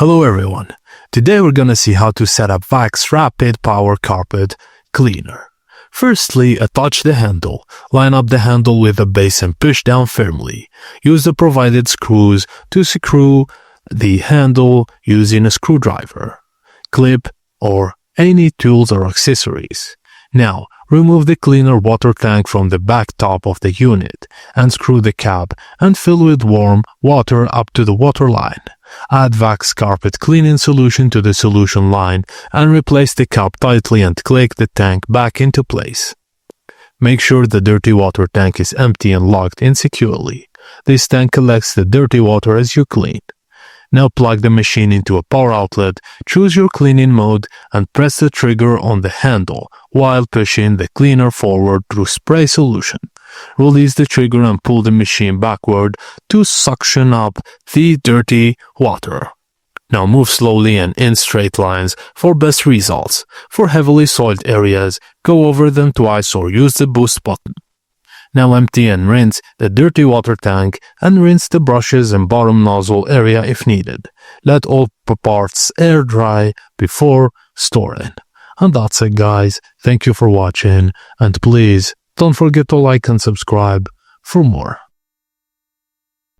Hello everyone, today we're gonna see how to set up Vax Rapid Power Carpet Cleaner. Firstly, attach the handle. Line up the handle with the base and push down firmly. Use the provided screws to screw the handle using a screwdriver, clip, or any tools or accessories. Now, remove the cleaner water tank from the back top of the unit and screw the cap and fill with warm water up to the water line. Add Vax carpet cleaning solution to the solution line and replace the cap tightly and click the tank back into place. Make sure the dirty water tank is empty and locked in securely. This tank collects the dirty water as you clean. Now plug the machine into a power outlet, choose your cleaning mode and press the trigger on the handle while pushing the cleaner forward through spray solution. Release the trigger and pull the machine backward to suction up the dirty water. Now move slowly and in straight lines for best results. For heavily soiled areas, go over them twice or use the boost button. Now empty and rinse the dirty water tank and rinse the brushes and bottom nozzle area if needed. Let all parts air dry before storing. And that's it guys, thank you for watching and please don't forget to like and subscribe for more.